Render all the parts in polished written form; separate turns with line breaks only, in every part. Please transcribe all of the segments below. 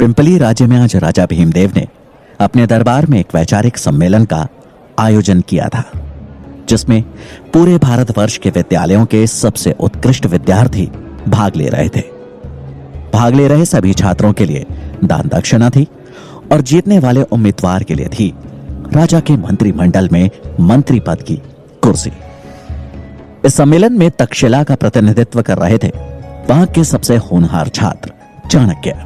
Pimply राज्य में आज राजा भीमदेव ने अपने दरबार में एक वैचारिक सम्मेलन का आयोजन किया था, जिसमें पूरे भारतवर्ष के विद्यालयों के सबसे उत्कृष्ट विद्यार्थी भाग ले रहे थे। भाग ले रहे सभी छात्रों के लिए दान दक्षिणा थी और जीतने वाले उम्मीदवार के लिए थी राजा के मंत्रिमंडल में मंत्री पद की कुर्सी। इस सम्मेलन में तक्षशिला का प्रतिनिधित्व कर रहे थे वहां के सबसे होनहार छात्र चाणक्य।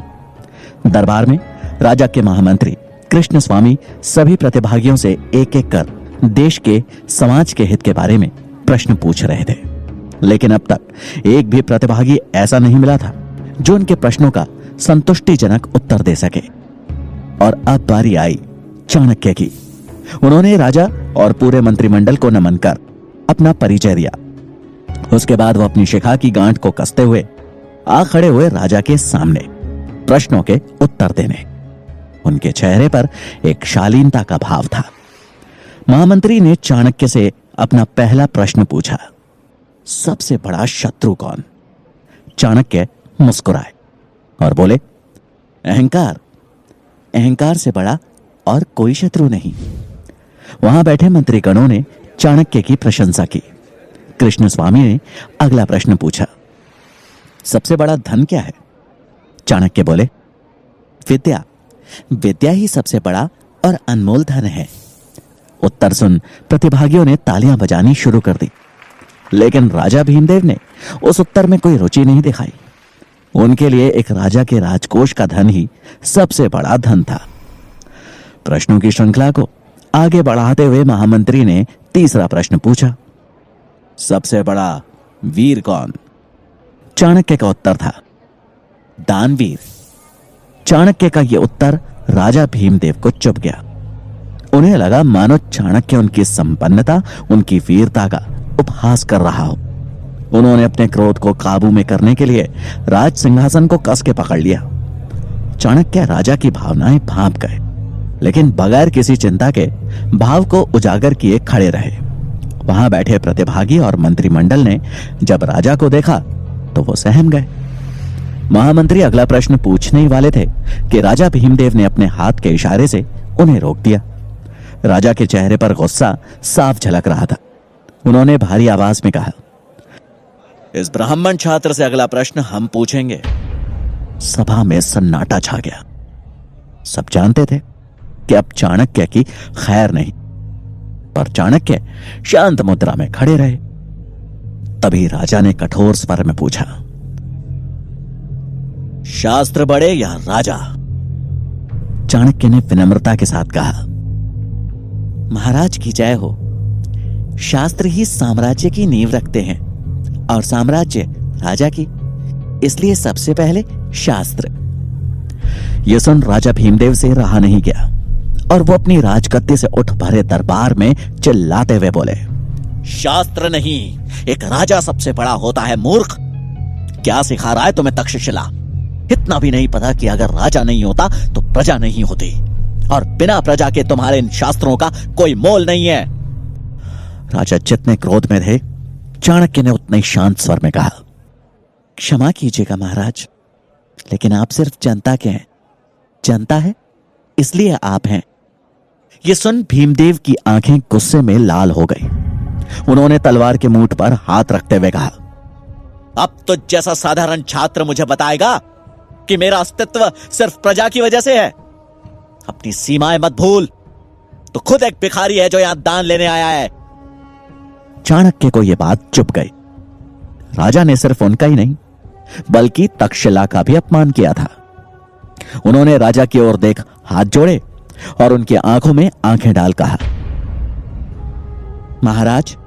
दरबार में राजा के महामंत्री कृष्ण स्वामी सभी प्रतिभागियों से एक एक कर देश के समाज के हित के बारे में प्रश्न पूछ रहे थे, लेकिन अब तक एक भी प्रतिभागी ऐसा नहीं मिला था जो उनके प्रश्नों का संतुष्टिजनक उत्तर दे सके। और अब बारी आई चाणक्य की। उन्होंने राजा और पूरे मंत्रिमंडल को नमन कर अपना परिचय दिया। उसके बाद वो अपनी शिखा की गांठ को कसते हुए आ खड़े हुए राजा के सामने प्रश्नों के उत्तर देने। उनके चेहरे पर एक शालीनता का भाव था। महामंत्री ने चाणक्य से अपना पहला प्रश्न पूछा, सबसे बड़ा शत्रु कौन? चाणक्य मुस्कुराए और बोले, अहंकार। अहंकार से बड़ा और कोई शत्रु नहीं। वहां बैठे मंत्रीगणों ने चाणक्य की प्रशंसा की। कृष्ण स्वामी ने अगला प्रश्न पूछा, सबसे बड़ा धन क्या है? चाणक्य बोले, विद्या। विद्या ही सबसे बड़ा और अनमोल धन है। उत्तर सुन प्रतिभागियों ने तालियां बजानी शुरू कर दी, लेकिन राजा भीमदेव ने उस उत्तर में कोई रुचि नहीं दिखाई। उनके लिए एक राजा के राजकोष का धन ही सबसे बड़ा धन था। प्रश्नों की श्रृंखला को आगे बढ़ाते हुए महामंत्री ने तीसरा प्रश्न पूछा, सबसे बड़ा वीर कौन? चाणक्य का उत्तर था, दानवीर। चाणक्य का यह उत्तर राजा भीमदेव को चुभ गया। उन्हें लगा मानो चाणक्य उनकी संपन्नता, उनकी वीरता का उपहास कर रहा हो। उन्होंने अपने क्रोध को काबू में करने के लिए राज सिंहासन को कस के पकड़ लिया। चाणक्य राजा की भावनाएं भांप गए, लेकिन बगैर किसी चिंता के भाव को उजागर किए खड़े रहे। वहां बैठे प्रतिभागी और मंत्रिमंडल ने जब राजा को देखा तो वो सहम गए। महामंत्री अगला प्रश्न पूछने ही वाले थे कि राजा भीमदेव ने अपने हाथ के इशारे से उन्हें रोक दिया। राजा के चेहरे पर गुस्सा साफ झलक रहा था। उन्होंने भारी आवाज में कहा, इस ब्राह्मण छात्र से अगला प्रश्न हम पूछेंगे। सभा में सन्नाटा छा गया। सब जानते थे कि अब चाणक्य की खैर नहीं, पर चाणक्य शांत मुद्रा में खड़े रहे। तभी राजा ने कठोर स्वर में पूछा, शास्त्र बड़े या राजा? चाणक्य ने विनम्रता के साथ कहा, महाराज की जय हो। शास्त्र ही साम्राज्य की नींव रखते हैं और साम्राज्य राजा की, इसलिए सबसे पहले शास्त्र। यह सुन राजा भीमदेव से रहा नहीं गया और वो अपनी राजगद्दी से उठ भरे दरबार में चिल्लाते हुए बोले, शास्त्र नहीं, एक राजा सबसे बड़ा होता है, मूर्ख। क्या सिखा रहा है तुम्हें तक्षशिला? इतना भी नहीं पता कि अगर राजा नहीं होता तो प्रजा नहीं होती, और बिना प्रजा के तुम्हारे इन शास्त्रों का कोई मोल नहीं है। राजा जितने क्रोध में थे, चाणक्य ने उतने शांत स्वर में कहा, क्षमा कीजिएगा महाराज, लेकिन आप सिर्फ जनता के हैं। जनता है इसलिए आप हैं। यह सुन भीमदेव की आंखें गुस्से में लाल हो गई। उन्होंने तलवार के मूठ पर हाथ रखते हुए कहा, अब तो जैसा साधारण छात्र मुझे बताएगा कि मेरा अस्तित्व सिर्फ प्रजा की वजह से है। अपनी सीमाएं मत भूल, तो खुद एक भिखारी है जो यहां दान लेने आया है। चाणक्य को यह बात चुभ गई। राजा ने सिर्फ उनका ही नहीं बल्कि तक्षशिला का भी अपमान किया था। उन्होंने राजा की ओर देख हाथ जोड़े और उनकी आंखों में आंखें डाल कहा, महाराज,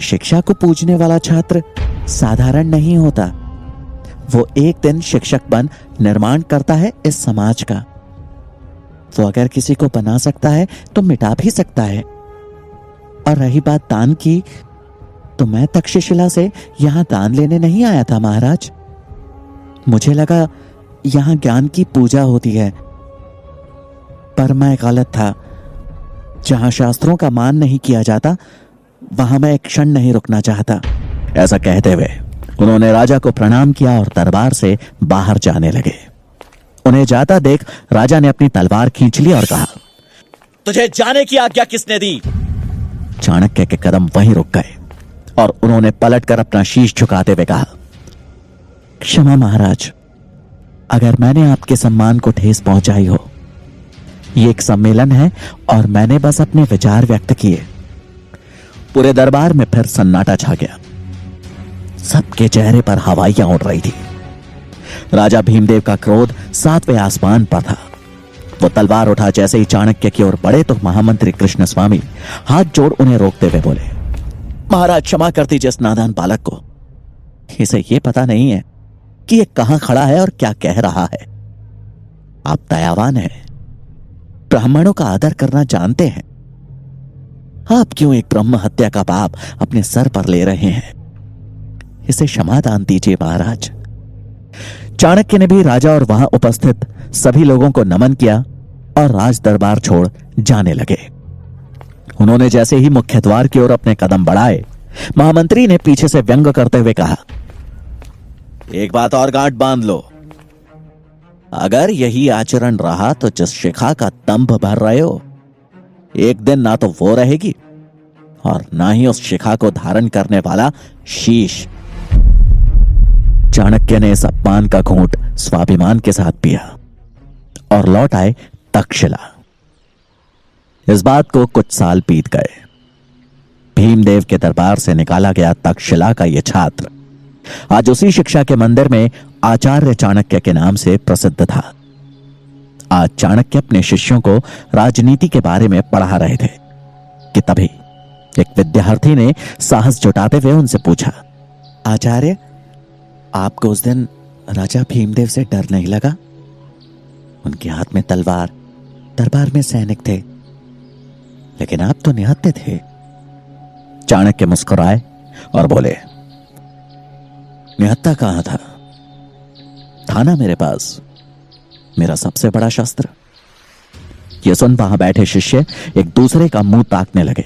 शिक्षा को पूजने वाला छात्र साधारण नहीं होता। वो एक दिन शिक्षक बन निर्माण करता है इस समाज का। वो अगर किसी को बना सकता है तो मिटा भी सकता है। और रही बात दान की, तो मैं तक्षशिला से यहां दान लेने नहीं आया था महाराज। मुझे लगा यहां ज्ञान की पूजा होती है, पर मैं गलत था। जहां शास्त्रों का मान नहीं किया जाता, वहां मैं एक क्षण नहीं रुकना चाहता। ऐसा कहते हुए उन्होंने राजा को प्रणाम किया और दरबार से बाहर जाने लगे। उन्हें जाता देख राजा ने अपनी तलवार खींच ली और कहा, तुझे जाने की आज्ञा किसने दी? चाणक्य के कदम वहीं रुक गए और उन्होंने पलटकर अपना शीश झुकाते हुए कहा, क्षमा महाराज, अगर मैंने आपके सम्मान को ठेस पहुंचाई हो। ये एक सम्मेलन है और मैंने बस अपने विचार व्यक्त किए। पूरे दरबार में फिर सन्नाटा छा गया। सबके चेहरे पर हवाइयां उड़ रही थी। राजा भीमदेव का क्रोध 7वें आसमान पर था। वो तलवार उठा जैसे ही चाणक्य की ओर बढ़े तो महामंत्री कृष्ण स्वामी हाथ जोड़ उन्हें रोकते हुए बोले, महाराज क्षमा कर दीजिए इस नादान बालक को। इसे ये पता नहीं है कि ये कहां खड़ा है और क्या कह रहा है। आप दयावान हैं, ब्राह्मणों का आदर करना जानते हैं। आप क्यों एक ब्रह्म हत्या का पाप अपने सर पर ले रहे हैं? इसे क्षमा दान दीजिए महाराज। चाणक्य ने भी राजा और वहां उपस्थित सभी लोगों को नमन किया और राज दरबार छोड़ जाने लगे। उन्होंने जैसे ही मुख्य द्वार की ओर अपने कदम बढ़ाए, महामंत्री ने पीछे से व्यंग करते हुए कहा, एक बात और गांठ बांध लो। अगर यही आचरण रहा तो जिस शिखा का दंभ भर रहे हो, एक दिन ना तो वो रहेगी और ना ही उस शिखा को धारण करने वाला शीश। चाणक्य ने इस अपमान का घूंट स्वाभिमान के साथ पिया और लौट आए तक्षशिला। इस बात को कुछ साल बीत गए। भीमदेव के दरबार से निकाला गया तक्षशिला का यह छात्र आज उसी शिक्षा के मंदिर में आचार्य चाणक्य के नाम से प्रसिद्ध था। आज चाणक्य अपने शिष्यों को राजनीति के बारे में पढ़ा रहे थे कि तभी एक विद्यार्थी ने साहस जुटाते हुए उनसे पूछा, आचार्य, आपको उस दिन राजा भीमदेव से डर नहीं लगा? उनके हाथ में तलवार, दरबार में सैनिक थे, लेकिन आप तो निहत्थे थे। चाणक्य मुस्कुराए और बोले, निहत्था कहां था ना मेरे पास मेरा सबसे बड़ा शस्त्र। यह सुन वहां बैठे शिष्य एक दूसरे का मुंह ताकने लगे।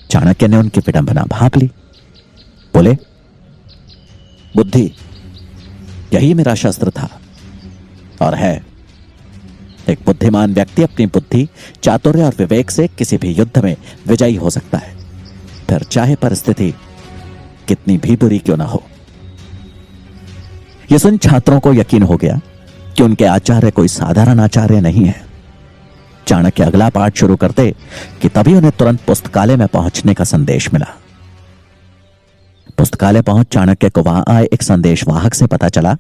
चाणक्य ने उनकी विडंबना भांप ली। बोले, बुद्धि, यही मेरा शस्त्र था और है। एक बुद्धिमान व्यक्ति अपनी बुद्धि, चातुर्य और विवेक से किसी भी युद्ध में विजयी हो सकता है, फिर चाहे परिस्थिति कितनी भी बुरी क्यों ना हो। यह सुन छात्रों को यकीन हो गया कि उनके आचार्य कोई साधारण आचार्य नहीं है। चाणक्य अगला पाठ शुरू करते कि तभी उन्हें तुरंत पुस्तकालय में पहुंचने का संदेश मिला। पुस्तकालय पहुंच चाणक्य को वहां आए एक संदेशवाहक से पता चला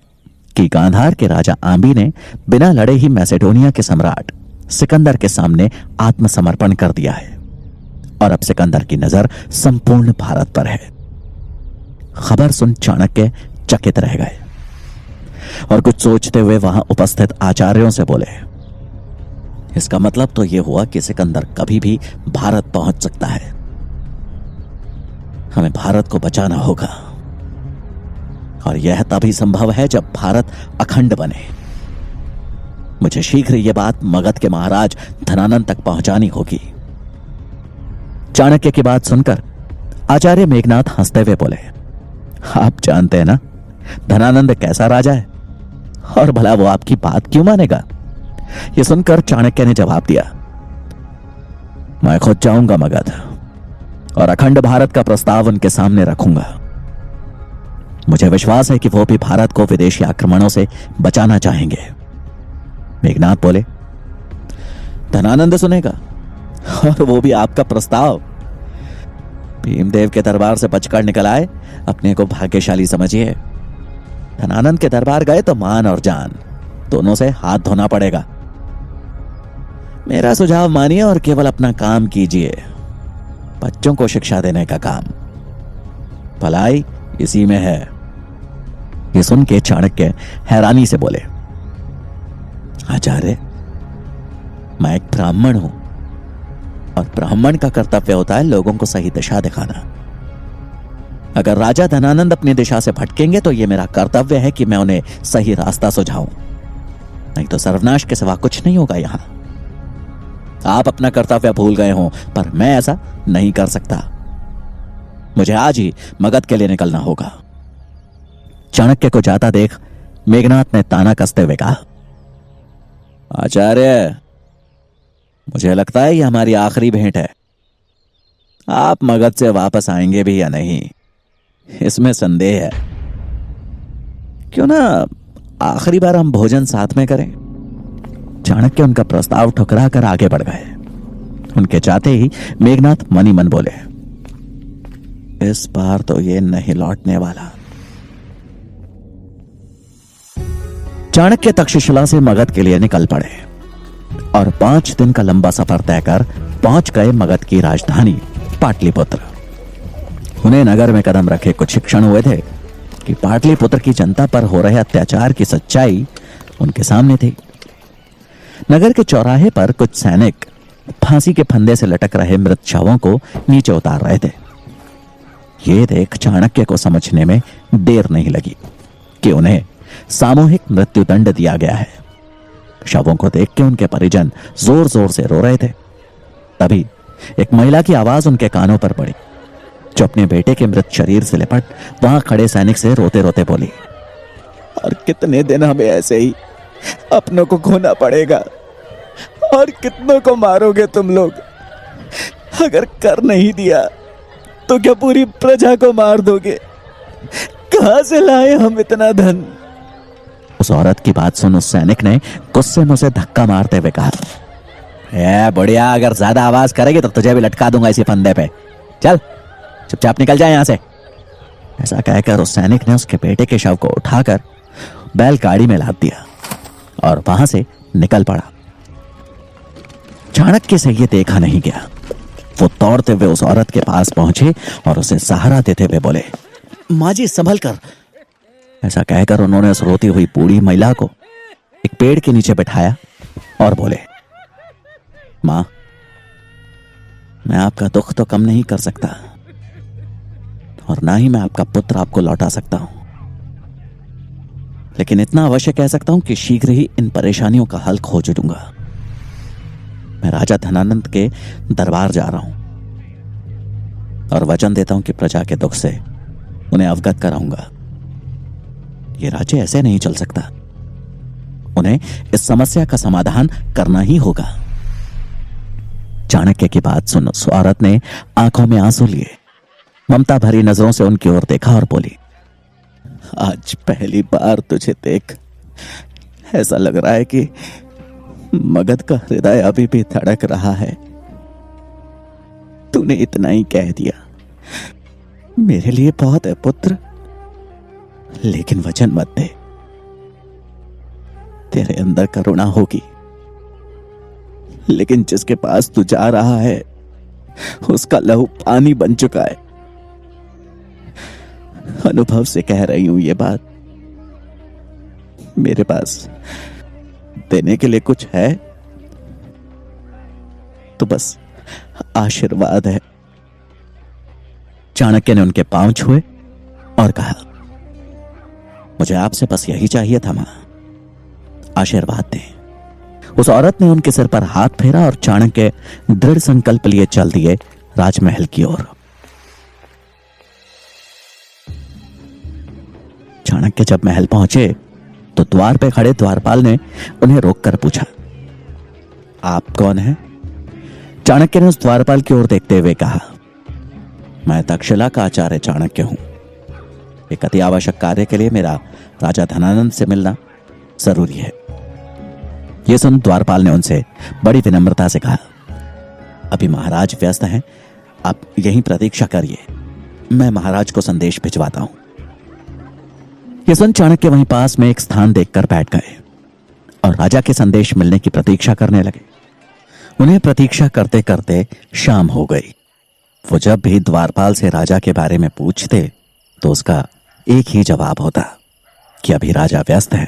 कि गांधार के राजा आंबी ने बिना लड़े ही मैसेडोनिया के सम्राट सिकंदर के सामने आत्मसमर्पण कर दिया है और अब सिकंदर की नजर संपूर्ण भारत पर है। खबर सुन चाणक्य चकित रह गए और कुछ सोचते हुए वहां उपस्थित आचार्यों से बोले, इसका मतलब तो यह हुआ कि सिकंदर कभी भी भारत पहुंच सकता है। हमें भारत को बचाना होगा और यह तभी संभव है जब भारत अखंड बने। मुझे शीघ्र यह बात मगध के महाराज धनानंद तक पहुंचानी होगी। चाणक्य की बात सुनकर आचार्य मेघनाथ हंसते हुए बोले, आप जानते हैं ना धनानंद कैसा राजा है और भला वो आपकी बात क्यों मानेगा? यह सुनकर चाणक्य ने जवाब दिया, मैं खुद जाऊंगा मगध और अखंड भारत का प्रस्ताव उनके सामने रखूंगा। मुझे विश्वास है कि वो भी भारत को विदेशी आक्रमणों से बचाना चाहेंगे। मेघनाथ बोले, धनानंद सुनेगा और वो भी आपका प्रस्ताव? भीमदेव के दरबार से बचकर निकल आए, अपने को भाग्यशाली समझिए। धनानंद के दरबार गए तो मान और जान दोनों से हाथ धोना पड़ेगा। मेरा सुझाव मानिए और केवल अपना काम कीजिए, बच्चों को शिक्षा देने का काम। भलाई इसी में है। यह सुन के चाणक्य हैरानी से बोले, आचार्य, मैं एक ब्राह्मण हूं और ब्राह्मण का कर्तव्य होता है लोगों को सही दिशा दिखाना। अगर राजा धनानंद अपनी दिशा से भटकेंगे तो यह मेरा कर्तव्य है कि मैं उन्हें सही रास्ता सुझाऊं, नहीं तो सर्वनाश के सिवा कुछ नहीं होगा यहां। आप अपना कर्तव्य भूल गए हों, पर मैं ऐसा नहीं कर सकता। मुझे आज ही मगध के लिए निकलना होगा। चाणक्य को जाता देख मेघनाथ ने ताना कसते हुए कहा, आचार्य, मुझे लगता है ये हमारी आखिरी भेंट है। आप मगध से वापस आएंगे भी या नहीं, इसमें संदेह है। क्यों ना आखिरी बार हम भोजन साथ में करें। चाणक्य उनका प्रस्ताव ठुकरा कर आगे बढ़ गए। उनके जाते ही मेघनाथ मनी मन बोले, इस बार तो ये नहीं लौटने वाला। चाणक्य तक्षशिला से मगध के लिए निकल पड़े और 5 दिन का लंबा सफर तय कर पहुंच गए मगध की राजधानी पाटलिपुत्र। उन्हें नगर में कदम रखे कुछ क्षण हुए थे कि पाटलिपुत्र की जनता पर हो रहे अत्याचार की सच्चाई उनके सामने थी। नगर के चौराहे पर कुछ सैनिक फांसी के फंदे से लटक रहे मृत शवों को नीचे उतार रहे थे। ये देख चाणक्य को समझने में देर नहीं लगी कि उन्हें सामूहिक मृत्युदंड दिया गया है। शवों को देख के उनके परिजन जोर जोर से रो रहे थे। तभी एक महिला की आवाज उनके कानों पर पड़ी, जो अपने बेटे के मृत शरीर से लिपट वहां खड़े सैनिक से रोते रोते बोली, और कितने दिन हमें ऐसे ही अपनों को खोना पड़ेगा, और कितनों को मारोगे तुम लोग? अगर कर नहीं दिया तो क्या पूरी प्रजा को मार दोगे? कहां से लाए हम इतना धन? उस औरत की बात सुन उस सैनिक ने गुस्से में उसे धक्का मारते हुए कहा, बढ़िया, अगर ज्यादा आवाज करेगी तो तुझे भी लटका दूंगा इसी फंदे पे। चल चुपचाप निकल जाए यहां से। ऐसा कहकर उस सैनिक ने उसके बेटे के शव को उठाकर बैलगाड़ी में लाद दिया और वहां से निकल पड़ा। चाणक्य से यह देखा नहीं गया। वो दौड़ते हुए उस औरत के पास पहुंचे और उसे सहारा देते हुए बोले, मां जी संभल कर। ऐसा कहकर उन्होंने उस रोती हुई बूढ़ी महिला को एक पेड़ के नीचे बिठाया और बोले, मां, मैं आपका दुख तो कम नहीं कर सकता और ना ही मैं आपका पुत्र आपको लौटा सकता हूं, लेकिन इतना अवश्य कह सकता हूं कि शीघ्र ही इन परेशानियों का हल खोज दूंगा। मैं राजा धनानंद के दरबार जा रहा हूं और वचन देता हूं कि प्रजा के दुख से उन्हें अवगत कराऊंगा। यह राज्य ऐसे नहीं चल सकता। उन्हें इस समस्या का समाधान करना ही होगा। चाणक्य की बात सुन उस औरत ने आंखों में आंसू लिए ममता भरी नजरों से उनकी ओर देखा और बोली, आज पहली बार तुझे देख ऐसा लग रहा है कि मगध का हृदय अभी भी धड़क रहा है। तूने इतना ही कह दिया, मेरे लिए बहुत है पुत्र, लेकिन वचन मत दे, तेरे अंदर करुणा होगी, लेकिन जिसके पास तू जा रहा है उसका लहू पानी बन चुका है। अनुभव से कह रही हूं ये बात। मेरे पास देने के लिए कुछ है तो बस आशीर्वाद है। चाणक्य ने उनके पांव छुए और कहा, मुझे आपसे बस यही चाहिए था मां, आशीर्वाद दें। उस औरत ने उनके सिर पर हाथ फेरा और चाणक्य दृढ़ संकल्प लिए चल दिए राजमहल की ओर। चाणक्य जब महल पहुंचे तो द्वार पे खड़े द्वारपाल ने उन्हें रोककर पूछा, आप कौन हैं? चाणक्य ने उस द्वारपाल की ओर देखते हुए कहा, मैं तक्षशिला का आचार्य चाणक्य हूं। एक अति आवश्यक कार्य के लिए मेरा राजा धनानंद से मिलना जरूरी है। यह सुन द्वारपाल ने उनसे बड़ी विनम्रता से कहा, अभी महाराज व्यस्त हैं, आप यहीं प्रतीक्षा करिए, मैं महाराज को संदेश भिजवाता हूं। यह सुन चाणक्य वहीं पास में एक स्थान देखकर बैठ गए और राजा के संदेश मिलने की प्रतीक्षा करने लगे। उन्हें प्रतीक्षा करते करते शाम हो गई। वो जब भी द्वारपाल से राजा के बारे में पूछते तो उसका एक ही जवाब होता कि अभी राजा व्यस्त है।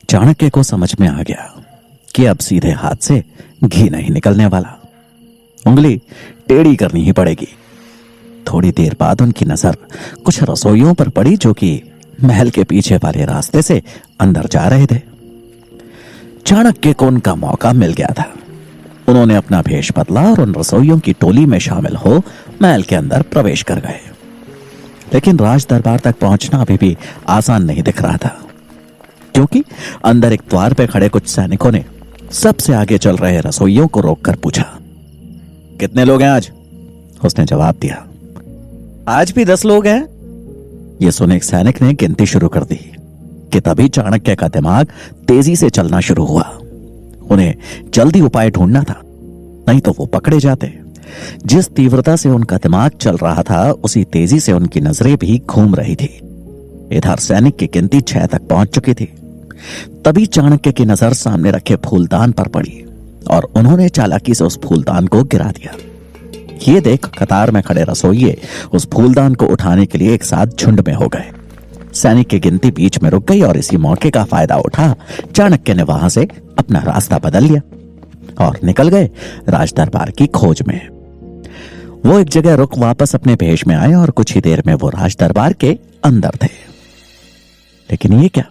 चाणक्य को समझ में आ गया कि अब सीधे हाथ से घी नहीं निकलने वाला, उंगली टेढ़ी करनी ही पड़ेगी। थोड़ी देर बाद उनकी नजर कुछ रसोइयों पर पड़ी जो कि महल के पीछे वाले रास्ते से अंदर जा रहे थे। चाणक्य को उनका मौका मिल गया था। उन्होंने अपना भेष बदला और उन रसोइयों की टोली में शामिल हो महल के अंदर प्रवेश कर गए। लेकिन राज दरबार तक पहुंचना अभी भी आसान नहीं दिख रहा था, क्योंकि अंदर एक द्वार पे खड़े कुछ सैनिकों ने सबसे आगे चल रहे रसोइयों को रोककर पूछा, कितने लोग हैं आज? उसने जवाब दिया, आज भी 10 लोग हैं। यह सुने एक सैनिक ने गिनती शुरू कर दी कि तभी चाणक्य का दिमाग तेजी से चलना शुरू हुआ। उन्हें जल्दी उपाय ढूंढना था, नहीं तो वो पकड़े जाते। जिस तीव्रता से उनका दिमाग चल रहा था, उसी तेजी से उनकी नजरें भी घूम रही थी। इधर सैनिक की गिनती 6 तक पहुंच चुकी थी। तभी चाणक्य की नजर सामने रखे फूलदान पर पड़ी और उन्होंने चालाकी से उस फूलदान को गिरा दिया। ये देख कतार में खड़े रसोइये उस फूलदान को उठाने के लिए एक साथ झुंड में हो गए। सैनिक की गिनती बीच में रुक गई और इसी मौके का फायदा उठा चाणक्य ने वहां से अपना रास्ता बदल लिया और निकल गए राज दरबार की खोज में। वो एक जगह रुक वापस अपने भेष में आए और कुछ ही देर में वो राज दरबार के अंदर थे। लेकिन ये क्या,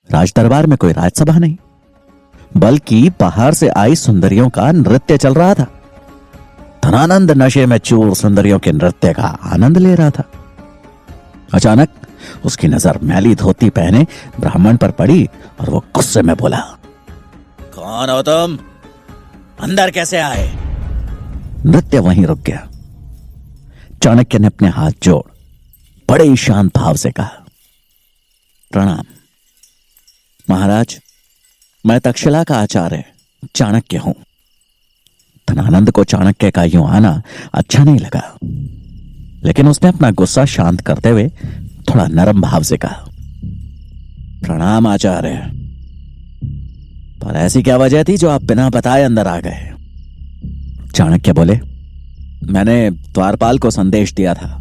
राज दरबार में कोई राजसभा नहीं, बल्कि बाहर से आई सुंदरियों का नृत्य चल रहा था। धनानंद नशे में चूर सुंदरियों के नृत्य का आनंद ले रहा था। अचानक उसकी नजर मैली धोती पहने ब्राह्मण पर पड़ी और वो गुस्से में बोला, कौन हो तुम? अंदर कैसे आए? नृत्य वहीं रुक गया। चाणक्य ने अपने हाथ जोड़ बड़े ही शांत भाव से कहा, प्रणाम महाराज, मैं तक्षशिला का आचार्य चाणक्य हूं। धनानंद को चाणक्य का यूं आना अच्छा नहीं लगा, लेकिन उसने अपना गुस्सा शांत करते हुए थोड़ा नरम भाव से कहा, प्रणाम आचार्य, पर ऐसी क्या वजह थी जो आप बिना बताए अंदर आ गए? चाणक्य बोले, मैंने द्वारपाल को संदेश दिया था।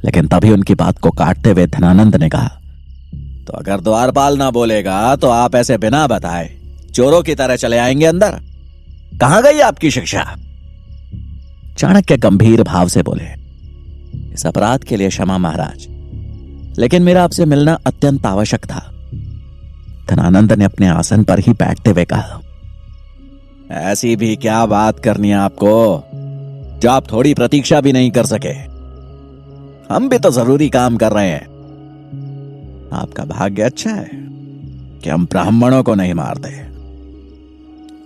लेकिन तभी उनकी बात को काटते हुए धनानंद ने कहा, तो अगर द्वारपाल ना बोलेगा तो आप ऐसे बिना बताए चोरों की तरह चले आएंगे अंदर? कहां गई आपकी शिक्षा? चाणक्य गंभीर भाव से बोले, इस अपराध के लिए क्षमा महाराज, लेकिन मेरा आपसे मिलना अत्यंत आवश्यक था। धनानंद ने अपने आसन पर ही बैठते हुए कहा, ऐसी भी क्या बात करनी है आपको जो आप थोड़ी प्रतीक्षा भी नहीं कर सके? हम भी तो जरूरी काम कर रहे हैं। आपका भाग्य अच्छा है कि हम ब्राह्मणों को नहीं मारते,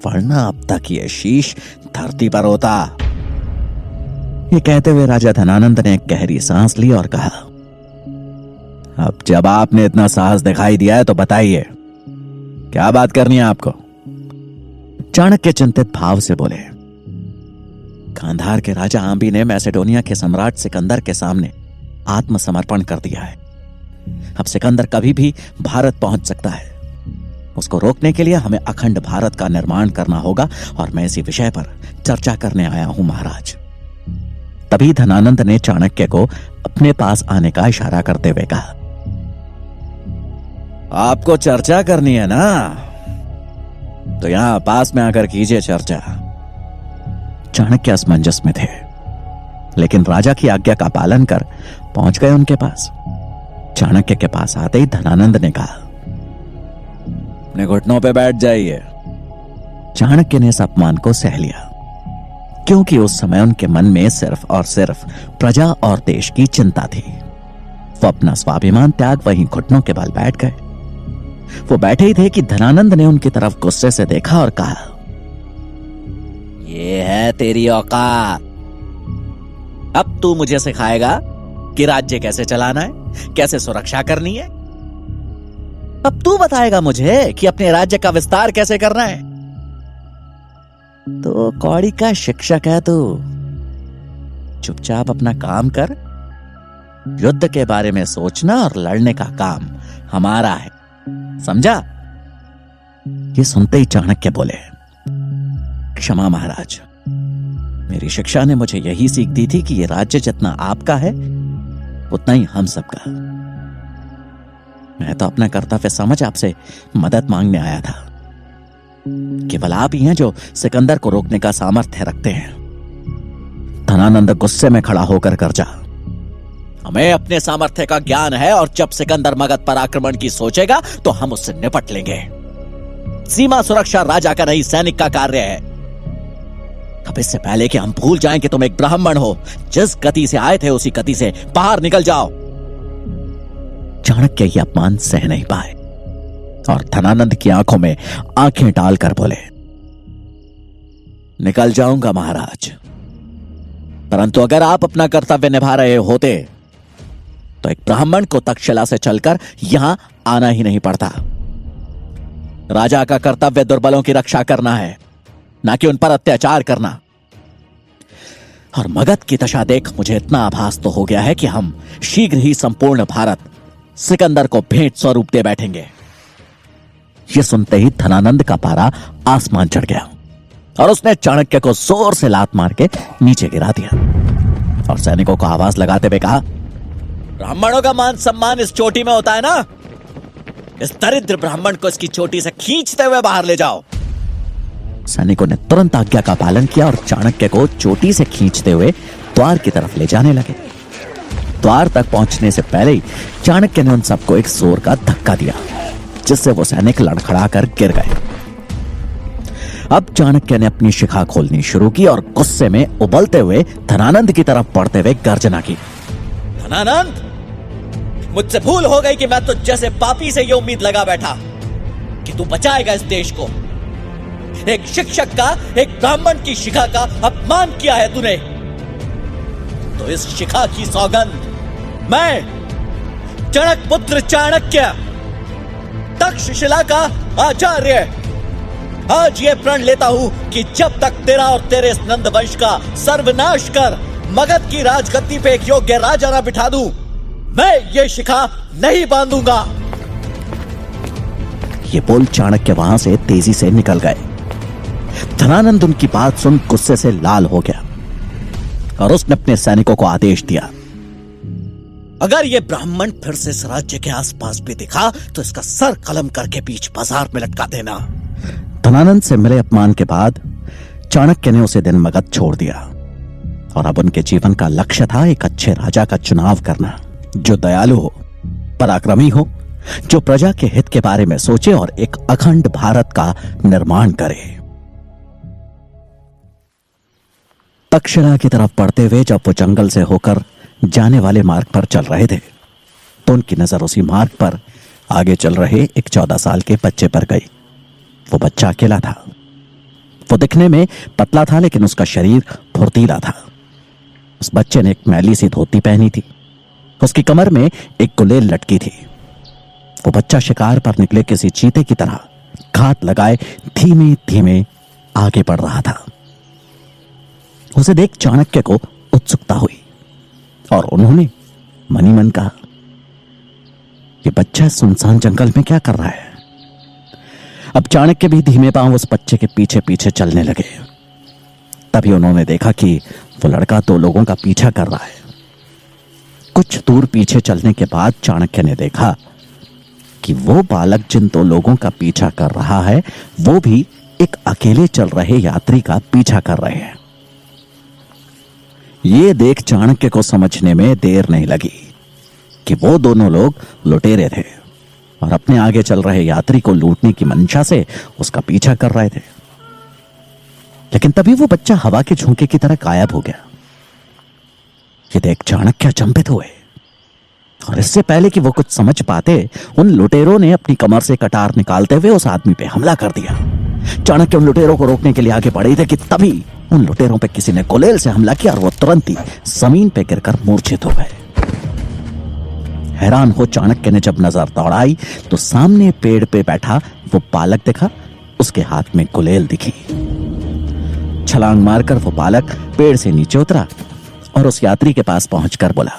वरना अब तक ये शीश धरती पर होता। ये कहते हुए राजा धनानंद ने एक गहरी सांस ली और कहा, अब जब आपने इतना साहस दिखाई दिया है तो बताइए, क्या बात करनी है आपको? चाणक्य चिंतित भाव से बोले, गांधार के राजा आंबी ने मैसेडोनिया के सम्राट सिकंदर के सामने आत्मसमर्पण कर दिया है। अब सिकंदर कभी भी भारत पहुंच सकता है। उसको रोकने के लिए हमें अखंड भारत का निर्माण करना होगा और मैं इसी विषय पर चर्चा करने आया हूं महाराज। तभी धनानंद ने चाणक्य को अपने पास आने का इशारा करते हुए कहा, आपको चर्चा करनी है ना, तो यहां पास में आकर कीजिए चर्चा। चाणक्य असमंजस में थे, लेकिन राजा की आज्ञा का पालन कर पहुंच गए उनके पास। चाणक्य के पास आते ही धनानंद ने कहा, अपने घुटनों पे बैठ जाइए। चाणक्य ने इस अपमान को सह लिया, क्योंकि उस समय उनके मन में सिर्फ और सिर्फ प्रजा और देश की चिंता थी। वो अपना स्वाभिमान त्याग वहीं घुटनों के बल बैठ गए। वो बैठे ही थे कि धनानंद ने उनकी तरफ गुस्से से देखा और कहा, ये है तेरी औकात। अब तू मुझे सिखाएगा कि राज्य कैसे चलाना है, कैसे सुरक्षा करनी है? अब तू बताएगा मुझे कि अपने राज्य का विस्तार कैसे करना है? तो कौड़ी का शिक्षक है तू। चुपचाप अपना काम कर। युद्ध के बारे में सोचना और लड़ने का काम हमारा है, समझा? ये सुनते ही चाणक्य बोले, क्षमा महाराज, मेरी शिक्षा ने मुझे यही सीख दी थी कि ये राज्य जितना आपका है उतना ही हम सबका। मैं तो अपना कर्तव्य समझ आपसे मदद मांगने आया था। केवल आप ही हैं जो सिकंदर को रोकने का सामर्थ्य रखते हैं। धनानंद गुस्से में खड़ा होकर गरजा, हमें अपने सामर्थ्य का ज्ञान है और जब सिकंदर मगध पर आक्रमण की सोचेगा तो हम उससे निपट लेंगे। सीमा सुरक्षा राजा का नहीं, सैनिक का कार्य है। अब इससे पहले कि हम भूल जाएं कि तुम एक ब्राह्मण हो, जिस गति से आए थे उसी गति से बाहर निकल जाओ। चाणक्य ये अपमान सह नहीं पाए। और धनानंद की आंखों में आंखें डालकर बोले, निकल जाऊंगा महाराज, परंतु अगर आप अपना कर्तव्य निभा रहे होते तो एक ब्राह्मण को तक्षशिला से चलकर यहां आना ही नहीं पड़ता। राजा का कर्तव्य दुर्बलों की रक्षा करना है, ना कि उन पर अत्याचार करना। और मगध की दशा देख मुझे इतना आभास तो हो गया है कि हम शीघ्र ही संपूर्ण भारत सिकंदर को भेंट स्वरूप दे बैठेंगे। यह सुनते ही धनानंद का पारा आसमान चढ़ गया और उसने चाणक्य को जोर से लात मार के नीचे गिरा दिया और सैनिकों को आवाज लगाते हुए कहा, ब्राह्मणों का मान सम्मान इस चोटी में होता है ना? इस दरिद्र ब्राह्मण को इसकी चोटी से खींचते हुए बाहर ले जाओ। सैनिकों ने तुरंत आज्ञा का पालन किया और चाणक्य को चोटी से खींचते हुए द्वार की तरफ ले जाने लगे। द्वार तक पहुंचने से पहले ही चाणक्य ने उन सबको एक जोर का धक्का दिया, जिससे वो सैनिक लड़खड़ाकर गिर गए। अब चाणक्य ने अपनी शिखा खोलनी शुरू की और गुस्से में उबलते हुए धनानंद की तरफ बढ़ते हुए गर्जना की, धनानंद, मुझसे भूल हो गई कि मैं तो जैसे पापी से ये उम्मीद लगा बैठा कि तू बचाएगा इस देश को। एक शिक्षक का, एक ब्राह्मण की शिखा का अपमान किया है तूने। तो इस शिखा की सौगंध मैं जनक पुत्र चाणक्य, तक्षशिला का आचार्य, आज ये प्रण लेता हूं कि जब तक तेरा और तेरे इस नंद वंश का सर्वनाश कर मगध की राजगद्दी पे एक योग्य राजा ना बिठा दूं, मैं ये शिखा नहीं बांधूंगा। ये बोल चाणक्य वहां से तेजी से निकल गए। धनानंद उनकी बात सुन गुस्से से लाल हो गया और उसने अपने सैनिकों को आदेश दिया, अगर ये ब्राह्मण फिर से इस राज्य के आसपास भी दिखा तो इसका सर कलम करके बीच बाजार में लटका देना। धनानंद से मिले अपमान के बाद चाणक्य ने उसे दिन मगध छोड़ दिया और अब उनके जीवन का लक्ष्य था एक अच्छे राजा का चुनाव करना, जो दयालु हो, पराक्रमी हो, जो प्रजा के हित के बारे में सोचे और एक अखंड भारत का निर्माण करे। तक्षशिला की तरफ बढ़ते हुए जब वो जंगल से होकर जाने वाले मार्ग पर चल रहे थे तो उनकी नजर उसी मार्ग पर आगे चल रहे एक 14 साल के बच्चे पर गई। वो बच्चा अकेला था। वो दिखने में पतला था लेकिन उसका शरीर फुर्तीला था। उस बच्चे ने एक मैली सी धोती पहनी थी। उसकी कमर में एक गुलेल लटकी थी। वो बच्चा शिकार पर निकले किसी चीते की तरह घात लगाए धीमे धीमे आगे बढ़ रहा था। उसे देख चाणक्य को उत्सुकता हुई और उन्होंने मनी मन कहा, ये बच्चा सुनसान जंगल में क्या कर रहा है? अब चाणक्य भी धीमे पांव उस बच्चे के पीछे पीछे चलने लगे। तभी उन्होंने देखा कि वो लड़का 2 लोगों का पीछा कर रहा है। कुछ दूर पीछे चलने के बाद चाणक्य ने देखा कि वो बालक जिन 2 लोगों का पीछा कर रहा है वो भी एक अकेले चल रहे यात्री का पीछा कर रहे हैं। ये देख चाणक्य को समझने में देर नहीं लगी कि वो दोनों लोग लुटेरे थे और अपने आगे चल रहे यात्री को लूटने की मंशा से उसका पीछा कर रहे थे। लेकिन तभी वो बच्चा हवा के झोंके की तरह गायब हो गया। ये देख चाणक्य अचंभित हुए और इससे पहले कि वो कुछ समझ पाते उन लुटेरों ने अपनी कमर से कटार निकालते हुए उस आदमी पे हमला कर दिया। चाणक्य उन लुटेरों को रोकने के लिए आगे बढ़े थे कि तभी उन लुटेरों पे किसी ने गुलेल से हमला किया और वो तुरंत ही जमीन पे गिरकर मूर्छित हो गए। हैरान हो चाणक्य ने जब नजर दौड़ाई तो सामने पेड़ पे बैठा वो बालक दिखा। उसके हाथ में गुलेल दिखी। छलांग मारकर वो बालक पेड़ से नीचे उतरा और उस यात्री के पास पहुंचकर बोला,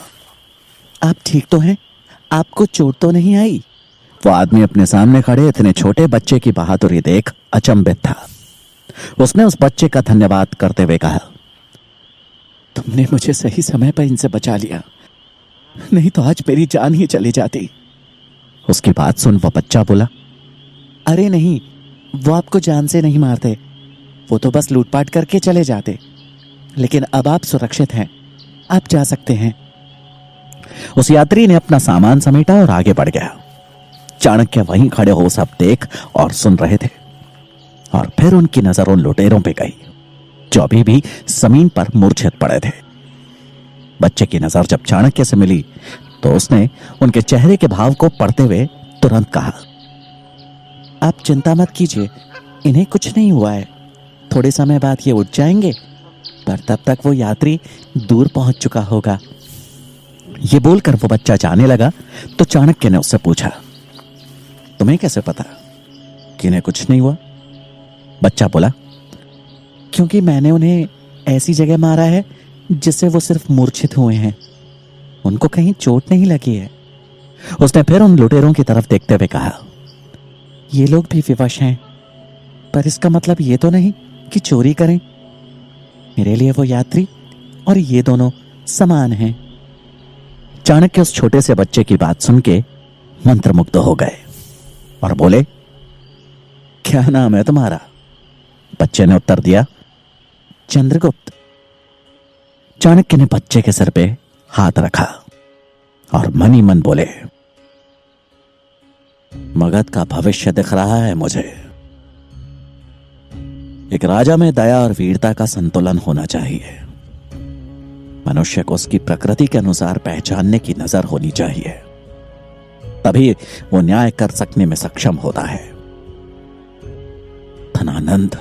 आप ठीक तो हैं? आपको चोट तो नहीं आई? वो आदमी अपने सामने खड़े इतने छोटे बच्चे की बहादुरी देख अचंभित था। उसने उस बच्चे का धन्यवाद करते हुए कहा, तुमने मुझे सही समय पर इनसे बचा लिया, नहीं तो आज मेरी जान ही चली जाती। उसकी बात सुन वो बच्चा बोला, अरे नहीं, वो आपको जान से नहीं मारते, वो तो बस लूटपाट करके चले जाते। लेकिन अब आप सुरक्षित हैं, आप जा सकते हैं। उस यात्री ने अपना सामान समेटा और आगे बढ़ गया। चाणक्य वहीं खड़े हो सब देख और सुन रहे थे और फिर उनकी नजर उन लुटेरों पे गई जो अभी भी जमीन पर मूर्छित पड़े थे। बच्चे की नजर जब चाणक्य से मिली तो उसने उनके चेहरे के भाव को पढ़ते हुए तुरंत कहा, आप चिंता मत कीजिए, इन्हें कुछ नहीं हुआ है। थोड़े समय बाद ये उठ जाएंगे, पर तब तक वो यात्री दूर पहुंच चुका होगा। ये बोलकर वो बच्चा जाने लगा तो चाणक्य ने उससे पूछा, तुम्हें कैसे पता कि इन्हें कुछ नहीं हुआ? बच्चा बोला, क्योंकि मैंने उन्हें ऐसी जगह मारा है जिससे वो सिर्फ मूर्छित हुए हैं, उनको कहीं चोट नहीं लगी है। उसने फिर उन लुटेरों की तरफ देखते हुए कहा, ये लोग भी विवश हैं, पर इसका मतलब ये तो नहीं कि चोरी करें। मेरे लिए वो यात्री और ये दोनों समान हैं। चाणक्य उस छोटे से बच्चे की बात सुन के मंत्रमुग्ध हो गए और बोले, क्या नाम है तुम्हारा? बच्चे ने उत्तर दिया, चंद्रगुप्त। चाणक्य ने बच्चे के सिर पे हाथ रखा और मन ही मन बोले, मगध का भविष्य दिख रहा है मुझे। एक राजा में दया और वीरता का संतुलन होना चाहिए। मनुष्य को उसकी प्रकृति के अनुसार पहचानने की नजर होनी चाहिए, तभी वो न्याय कर सकने में सक्षम होता है। धनानंद,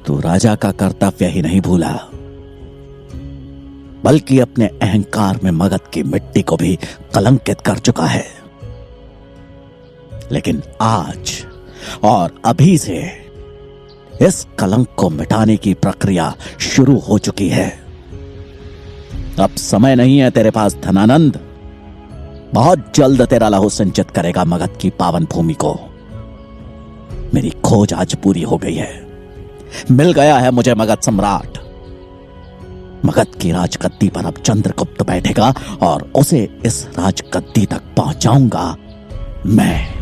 तू राजा का कर्तव्य ही नहीं भूला, बल्कि अपने अहंकार में मगध की मिट्टी को भी कलंकित कर चुका है। लेकिन आज और अभी से इस कलंक को मिटाने की प्रक्रिया शुरू हो चुकी है। अब समय नहीं है तेरे पास धनानंद। बहुत जल्द तेरा लहू सिंचित करेगा मगध की पावन भूमि को। मेरी खोज आज पूरी हो गई है। मिल गया है मुझे मगध सम्राट। मगध की राजगद्दी पर अब चंद्रगुप्त बैठेगा और उसे इस राजगद्दी तक पहुंचाऊंगा मैं।